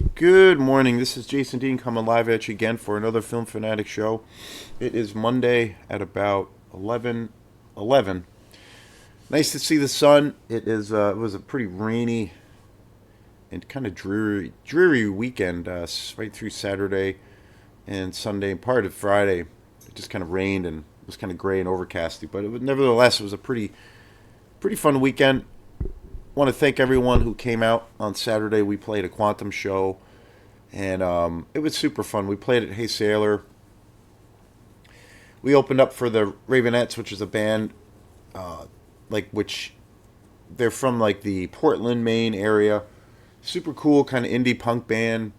Good morning. This is Jason Dean coming live at you again for another Film Fanatic show. It is Monday at about 11. Nice to see the sun. It was a pretty rainy and kind of dreary weekend right through Saturday and Sunday and part of Friday. It just kind of rained and was kind of gray and overcasty, but nevertheless it was a pretty fun weekend. Want to thank everyone who came out on Saturday. We played a quantum show, and it was super fun. We played at Hey Sailor. We opened up for the Ravenettes, which is a band which they're from like the Portland, Maine area. Super cool, kind of indie punk band.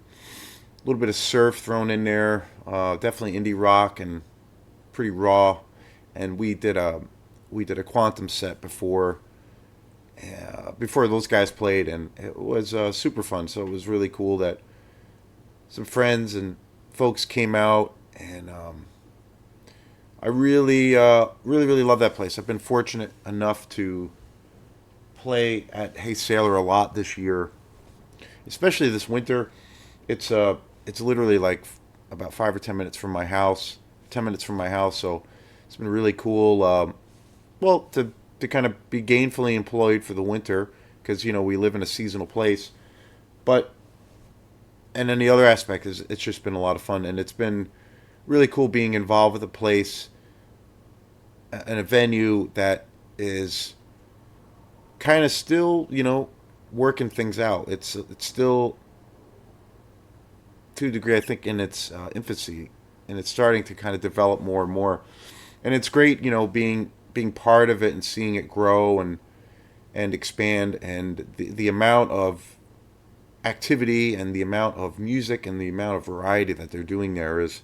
A little bit of surf thrown in there. Definitely indie rock and pretty raw. And we did a quantum set before those guys played, and it was super fun. So it was really cool that some friends and folks came out, and I really love that place. I've been fortunate enough to play at Hey Sailor a lot this year, especially this winter. It's literally like about 5 or 10 minutes from my house. 10 minutes from my house, so it's been really cool. Well, to kind of be gainfully employed for the winter because we live in a seasonal place, but and then the other aspect is it's just been a lot of fun, and it's been really cool being involved with a place and a venue that is kind of still working things out. It's still to a degree, I think, in its infancy, and it's starting to kind of develop more and more. And it's great, being part of it and seeing it grow and expand, and the amount of activity and the amount of music and the amount of variety that they're doing there is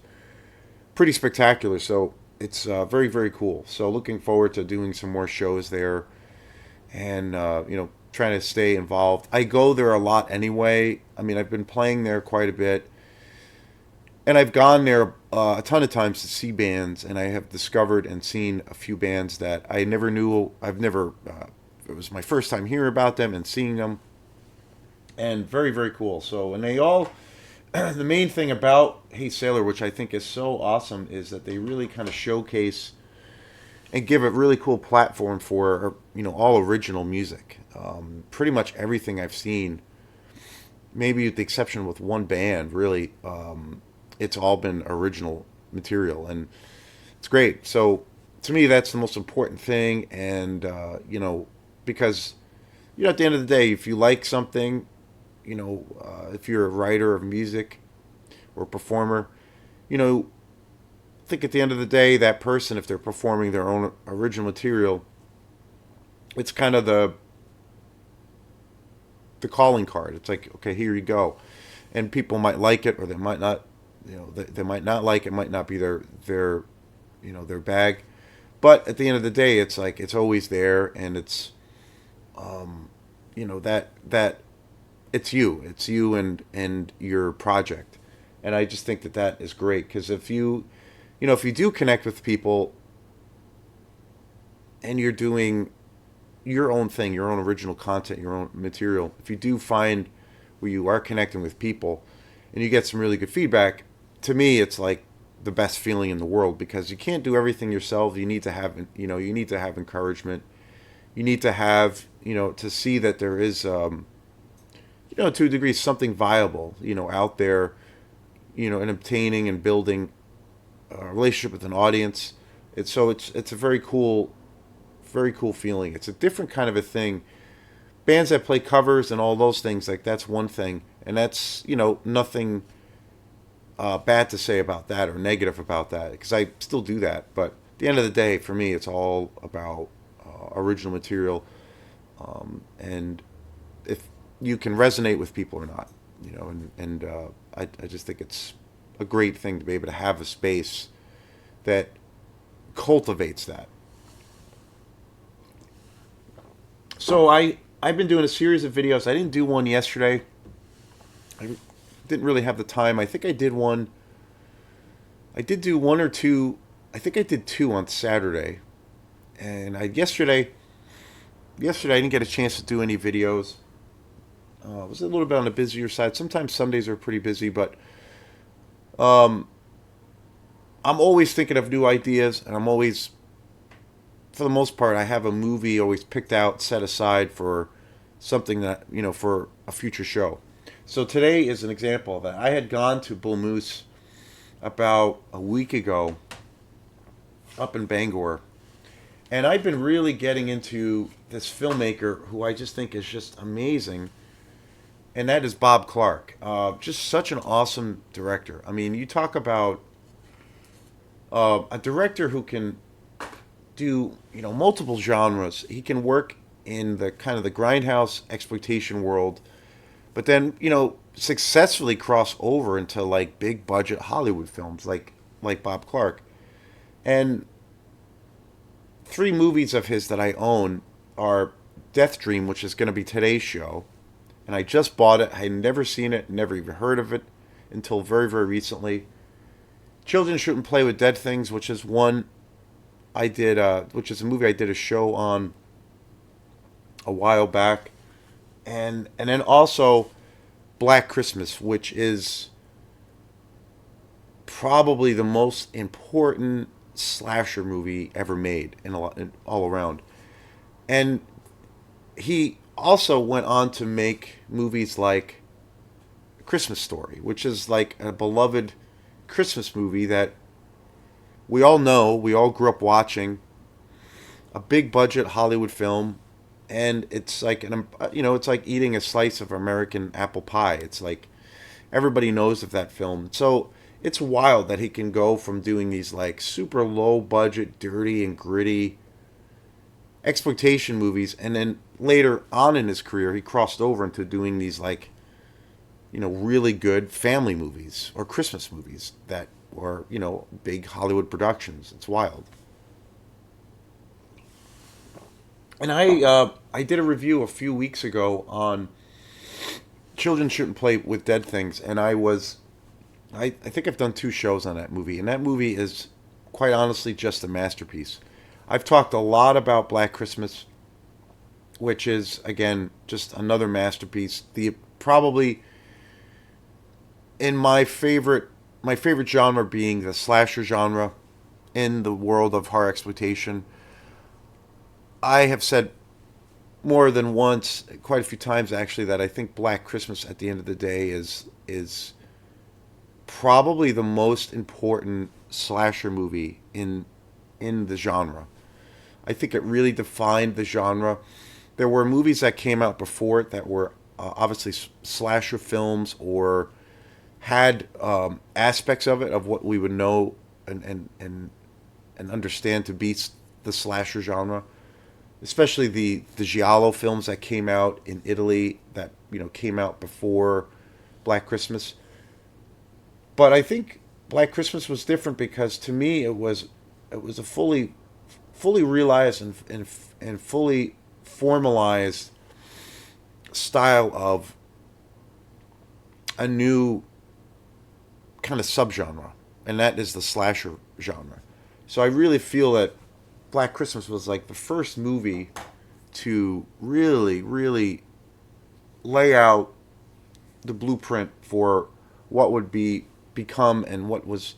pretty spectacular. So it's very cool. So looking forward to doing some more shows there, and trying to stay involved. I go there a lot anyway. I mean, I've been playing there quite a bit, and I've gone there a ton of times to see bands, and I have discovered and seen a few bands that I never knew. I've never. It was my first time hearing about them and seeing them, and very cool. So, and they all. The main thing about Hey Sailor, which I think is so awesome, is that they really kind of showcase and give a really cool platform for all original music. Pretty much everything I've seen, maybe with the exception with one band, really, it's all been original material, and it's great. So to me, that's the most important thing, and because at the end of the day, if you like something, if you're a writer of music or performer, I think at the end of the day, that person, if they're performing their own original material, it's kind of the calling card. It's like, okay, here you go, and people might like it or they might not. They might not like it. Might not be their bag, but at the end of the day, it's like it's always there, and it's that it's you and your project, and I just think that is great because if you do connect with people and you're doing your own thing, your own original content, your own material, if you do find where you are connecting with people and you get some really good feedback, to me it's like the best feeling in the world because you can't do everything yourself. You need to have encouragement. You need to have to see that there is to a degree something viable out there, and obtaining and building a relationship with an audience. It's a very cool feeling. It's a different kind of a thing. Bands that play covers and all those things, like that's one thing, and that's nothing bad to say about that or negative about that because I still do that. But at the end of the day, for me, it's all about original material, and if you can resonate with people or not, I just think it's a great thing to be able to have a space that cultivates that. So I've been doing a series of videos. I didn't do one yesterday. I didn't really have the time. I think I did one. I did do one or two. I think I did two on Saturday, and yesterday I didn't get a chance to do any videos. was a little bit on the busier side. Sometimes Sundays are pretty busy, but um, I'm always thinking of new ideas, and I'm always, for the most part, I have a movie always picked out, set aside for something that, for a future show. So today is an example of that. I had gone to Bull Moose about a week ago up in Bangor, and I've been really getting into this filmmaker who I just think is just amazing, and that is Bob Clark. Just such an awesome director. I mean, you talk about a director who can do multiple genres. He can work in the kind of the grindhouse exploitation world, but then successfully cross over into like big budget Hollywood films like Bob Clark. And three movies of his that I own are Death Dream, which is going to be today's show, and I just bought it. I had never seen it, never even heard of it until very very recently. Children Shouldn't Play with Dead Things, which is one I did, which is a movie I did a show on a while back, and then also Black Christmas, which is probably the most important slasher movie ever made all around. And he also went on to make movies like Christmas Story, which is like a beloved Christmas movie that we all know, we all grew up watching, a big budget Hollywood film, and it's like it's like eating a slice of American apple pie. It's like everybody knows of that film. So it's wild that he can go from doing these like super low budget, dirty and gritty exploitation movies, and then later on in his career he crossed over into doing these like really good family movies or Christmas movies that were big Hollywood productions. It's wild. And I did a review a few weeks ago on Children Shouldn't Play with Dead Things, and I think I've done two shows on that movie, and that movie is quite honestly just a masterpiece. I've talked a lot about Black Christmas, which is again just another masterpiece. The probably in my favorite genre being the slasher genre in the world of horror exploitation. I have said more than once, quite a few times actually, that I think Black Christmas at the end of the day is probably the most important slasher movie in the genre. I think it really defined the genre. There were movies that came out before it that were obviously slasher films or had aspects of it of what we would know and understand to be the slasher genre, especially the giallo films that came out in Italy that came out before Black Christmas. But I think Black Christmas was different because to me it was a fully realized and fully formalized style of a new kind of subgenre, and that is the slasher genre. So I really feel that Black Christmas was like the first movie to really, really lay out the blueprint for what would become and what was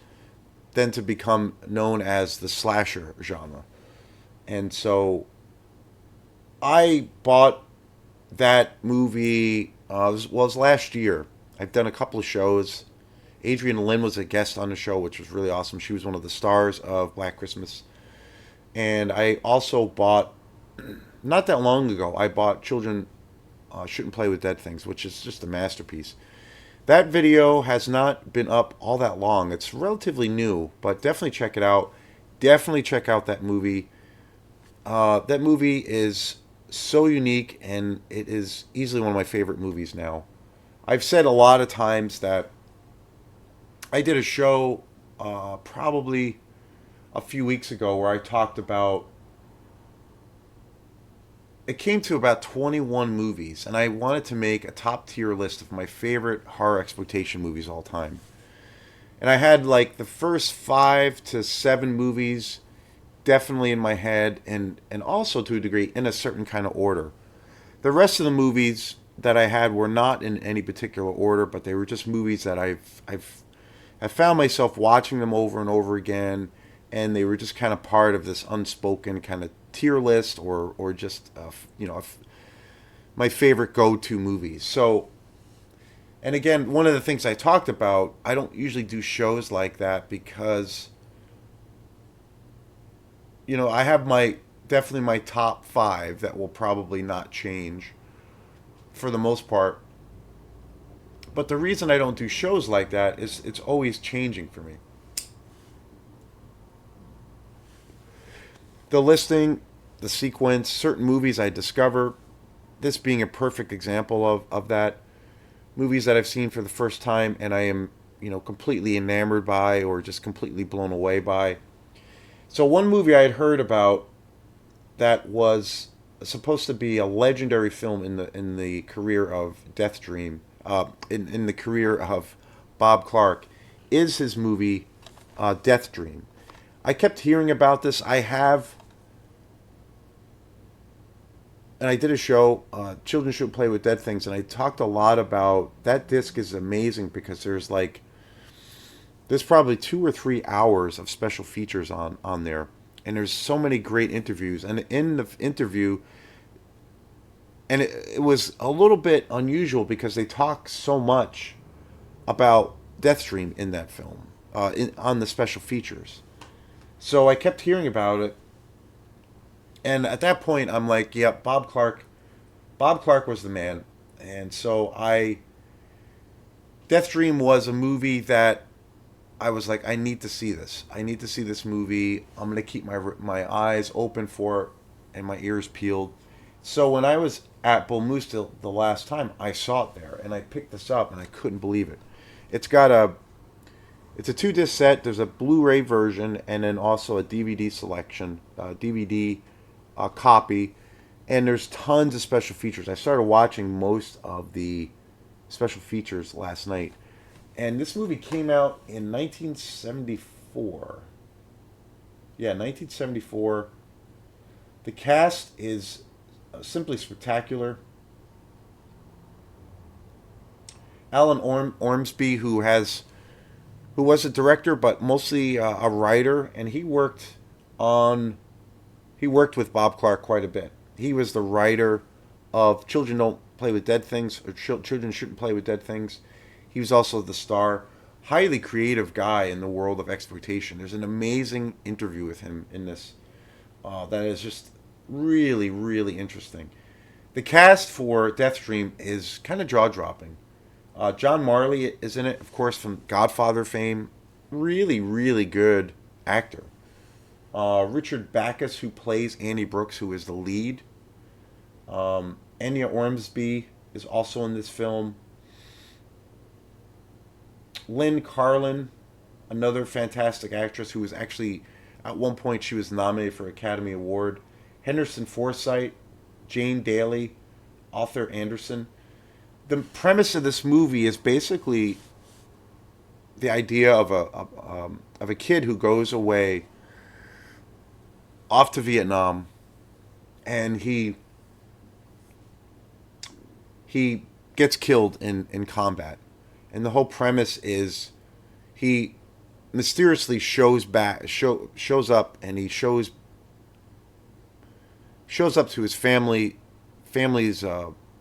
then to become known as the slasher genre. And so I bought that movie. It was last year. I've done a couple of shows. Adrienne Lynn was a guest on the show, which was really awesome. She was one of the stars of Black Christmas. And I also bought, not that long ago, I bought Children Shouldn't Play with Dead Things, which is just a masterpiece. That video has not been up all that long. It's relatively new, but definitely check it out. Definitely check out that movie. That movie is so unique, and it is easily one of my favorite movies now. I've said a lot of times that I did a show probably a few weeks ago where I talked about it came to about 21 movies, and I wanted to make a top tier list of my favorite horror exploitation movies all time. And I had like the first 5 to 7 movies definitely in my head, and also to a degree in a certain kind of order. The rest of the movies that I had were not in any particular order, but they were just movies that I found myself watching them over and over again, and they were just kind of part of this unspoken kind of tier list, or just my favorite go to movies. So, and again, one of the things I talked about, I don't usually do shows like that because I have my definitely my top five that will probably not change for the most part. But the reason I don't do shows like that is it's always changing for me. The listing, the sequence, certain movies I discover, this being a perfect example of that. Movies that I've seen for the first time and I am, completely enamored by or just completely blown away by. So one movie I had heard about that was supposed to be a legendary film in the career of Death Dream, in the career of Bob Clark, is his movie Death Dream. I kept hearing about this. And I did a show, Children Should Play with Dead Things, and I talked a lot about that disc is amazing because there's probably 2 or 3 hours of special features on there, and there's so many great interviews. And in the interview, and it was a little bit unusual because they talk so much about Deathstream in that film, on the special features. So I kept hearing about it, and at that point I'm like, "Yep, Bob Clark was the man." And so Deathstream was a movie that I was like, I need to see this. I need to see this movie. I'm gonna keep my eyes open for it and my ears peeled. So when I was at Bull Moose the last time, I saw it there and I picked this up and I couldn't believe it. It's got it's a 2 disc set. There's a Blu-ray version and then also a DVD selection, DVD copy, and there's tons of special features. I started watching most of the special features last night, and this movie came out in 1974. Yeah, 1974. The cast is simply spectacular. Alan Ormsby, who was a director but mostly a writer, and he worked with Bob Clark quite a bit. He was the writer of Children Don't Play with Dead Things, or Children Shouldn't Play with Dead Things. He was also the star. Highly creative guy in the world of exploitation. There's an amazing interview with him in this that is just really, really interesting. The cast for Deathstream is kind of jaw dropping. John Marley is in it, of course, from Godfather fame. Really, really good actor. Richard Backus, who plays Annie Brooks, who is the lead. Enya Ormsby is also in this film. Lynn Carlin, another fantastic actress who was actually, at one point, she was nominated for Academy Award. Henderson Forsythe, Jane Daly, Arthur Anderson. The premise of this movie is basically the idea of a kid who goes away off to Vietnam, and he gets killed in combat. And the whole premise is he mysteriously shows up, and he shows up to his family's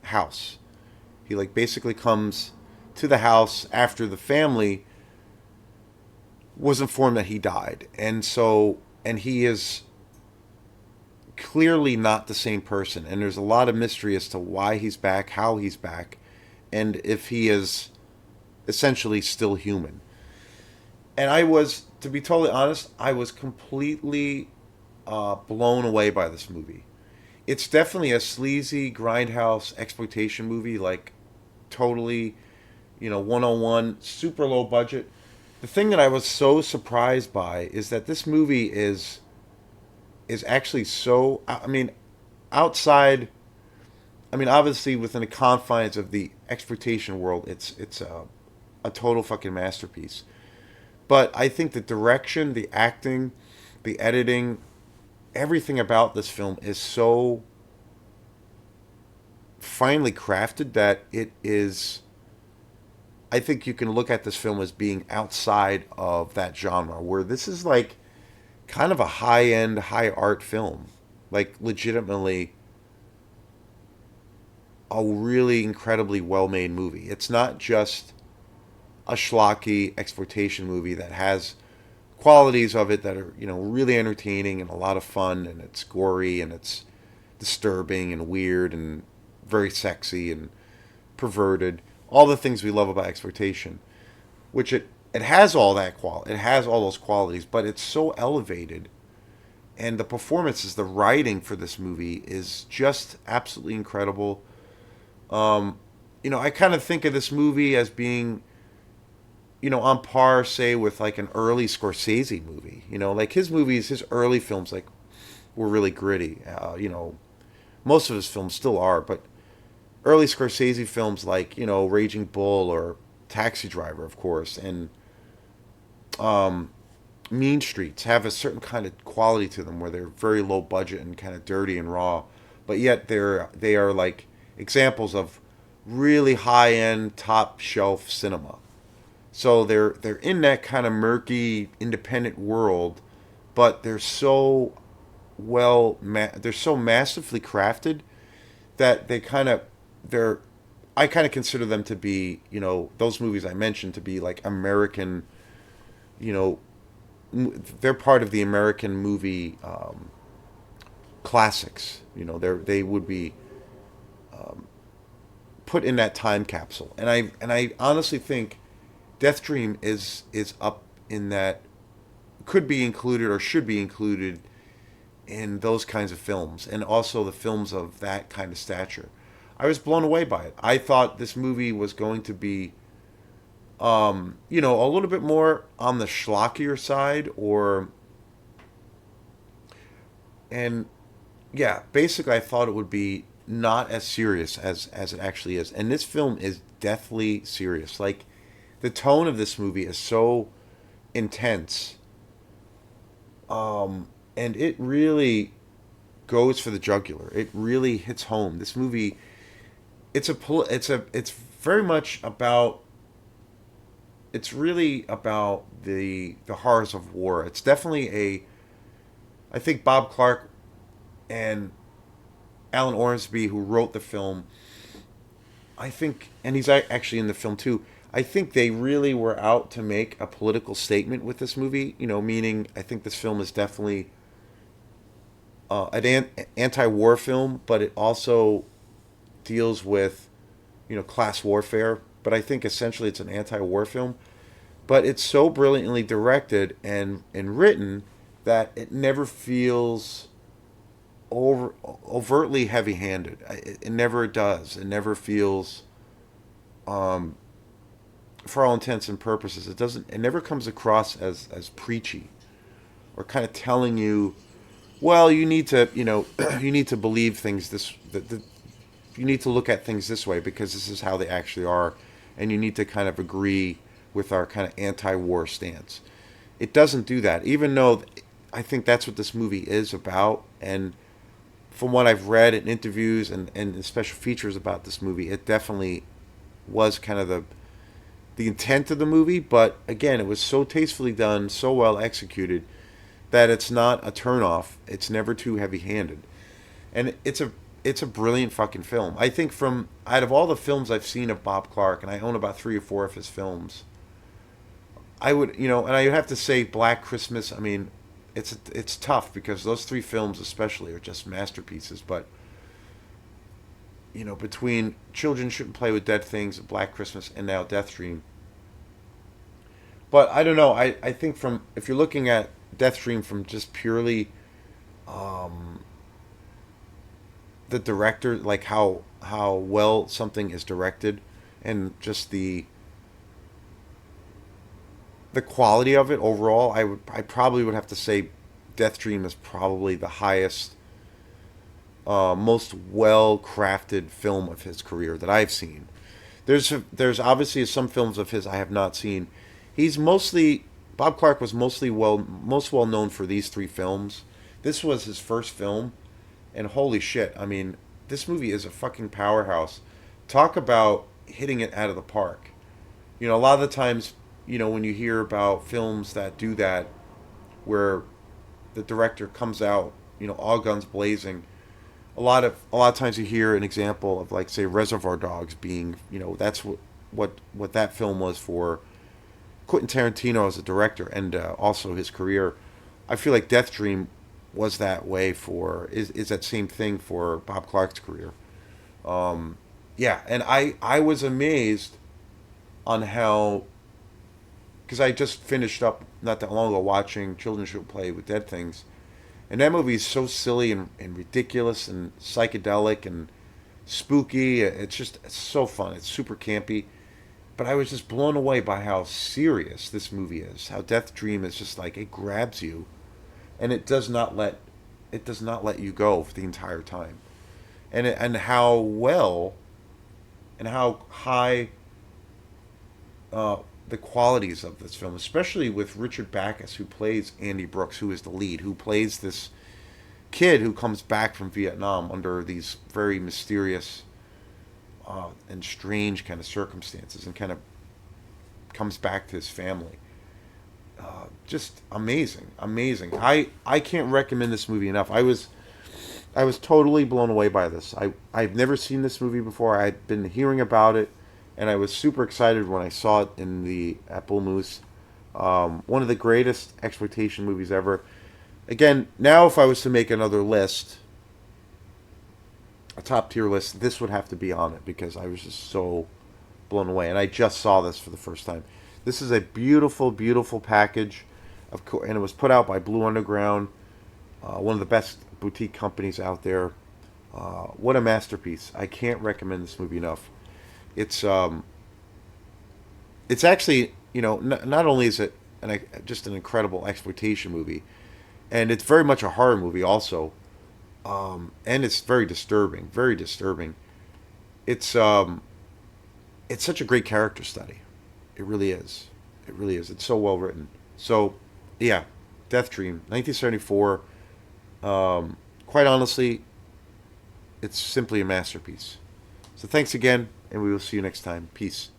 house. He basically comes to the house after the family was informed that he died, and he is clearly not the same person, and there's a lot of mystery as to why he's back, how he's back, and if he is essentially still human. And to be totally honest, I was completely blown away by this movie. It's definitely a sleazy grindhouse exploitation movie, totally, 101, super low budget. The thing that I was so surprised by is that this movie is actually so, outside, obviously within the confines of the exploitation world, it's a total fucking masterpiece. But I think the direction, the acting, the editing, everything about this film is so finely crafted that it is. I think you can look at this film as being outside of that genre, where this is like kind of a high end, high art film, like legitimately a really incredibly well made movie. It's not just a schlocky exploitation movie that has qualities of it that are really entertaining and a lot of fun, and it's gory and it's disturbing and weird and very sexy and perverted, all the things we love about exploitation, which it has all that it has all those qualities, but it's so elevated, and the performances, the writing for this movie is just absolutely incredible. I kind of think of this movie as being on par, say, with like an early Scorsese movie. Like his movies, his early films, like were really gritty. Most of his films still are, but early Scorsese films like Raging Bull or Taxi Driver, of course, and Mean Streets have a certain kind of quality to them where they're very low budget and kind of dirty and raw, but yet they are like examples of really high end, top shelf cinema. So they're in that kind of murky, independent world, but they're so massively crafted that they're I kind of consider them to be those movies I mentioned to be like American. You know, they're part of the American movie classics. They would be put in that time capsule, and I honestly think Death Dream is up in that, could be included or should be included in those kinds of films, and also the films of that kind of stature. I was blown away by it. I thought this movie was going to be, a little bit more on the schlockier side, and yeah, basically, I thought it would be not as serious as it actually is. And this film is deathly serious. Like, the tone of this movie is so intense, and it really goes for the jugular. It really hits home. This movie, it's very much about. It's really about the horrors of war. It's definitely I think Bob Clark and Alan Ormsby, who wrote the film, I think, and he's actually in the film too. I think they really were out to make a political statement with this movie. Meaning I think this film is definitely an anti-war film, but it also deals with class warfare. But I think essentially it's an anti-war film. But it's so brilliantly directed and written that it never feels overtly heavy-handed. It never does. It never feels, for all intents and purposes, it doesn't. It never comes across as preachy, or kind of telling you, well, you need to you need to believe things that you need to look at things this way because this is how they actually are, and you need to kind of agree with our kind of anti-war stance. It doesn't do that, even though I think that's what this movie is about. And from what I've read in interviews and special features about this movie, it definitely was kind of the intent of the movie. But again, it was so tastefully done, so well executed, that it's not a turnoff. It's never too heavy-handed, and it's a brilliant fucking film. I think from out of all the films I've seen of Bob Clark, and I own about 3 or 4 of his films, I would, and I would have to say Black Christmas. I mean, it's tough because those 3 films especially are just masterpieces. But between Children Shouldn't Play with Dead Things, Black Christmas, and now Death Dream. But I don't know. I think from if you're looking at Death Dream from just purely the director, like how well something is directed, and just the quality of it overall, I probably would have to say Death Dream is probably the highest, most well crafted film of his career that I've seen. There's obviously some films of his I have not seen. He's mostly Bob Clark was most well known for these 3 films. This was his first film, and holy shit! I mean, this movie is a fucking powerhouse. Talk about hitting it out of the park. A lot of the times, when you hear about films that do that, where the director comes out, all guns blazing. A lot of times you hear an example of, like, say, Reservoir Dogs being, that's what that film was for Quentin Tarantino as a director, and also his career. I feel like Death Dream was that way for is that same thing for Bob Clark's career. Yeah, and I was amazed on how, because I just finished up not that long ago watching Children Should Play with Dead Things, and that movie is so silly and ridiculous and psychedelic and spooky. It's so fun. It's super campy. But I was just blown away by how serious this movie is. How Death Dream is just like, it grabs you, and it does not let you go for the entire time. And how well and how high uh, the qualities of this film, especially with Richard Backus, who plays Andy Brooks, who is the lead, who plays this kid who comes back from Vietnam under these very mysterious and strange kind of circumstances, and kind of comes back to his family. Just amazing, amazing. I can't recommend this movie enough. I was totally blown away by this. I've never seen this movie before. I'd been hearing about it, and I was super excited when I saw it in the Apple Moose. One of the greatest exploitation movies ever. Again, now if I was to make another list, a top tier list, this would have to be on it, because I was just so blown away, and I just saw this for the first time. This is a beautiful, beautiful package, of course, and it was put out by Blue Underground, one of the best boutique companies out there. What a masterpiece! I can't recommend this movie enough. It's actually, not only is it just an incredible exploitation movie, and it's very much a horror movie also, and it's very disturbing, very disturbing. It's such a great character study. It really is. It really is. It's so well written. So, yeah, Death Dream, 1974. Quite honestly, it's simply a masterpiece. So thanks again, and we will see you next time. Peace.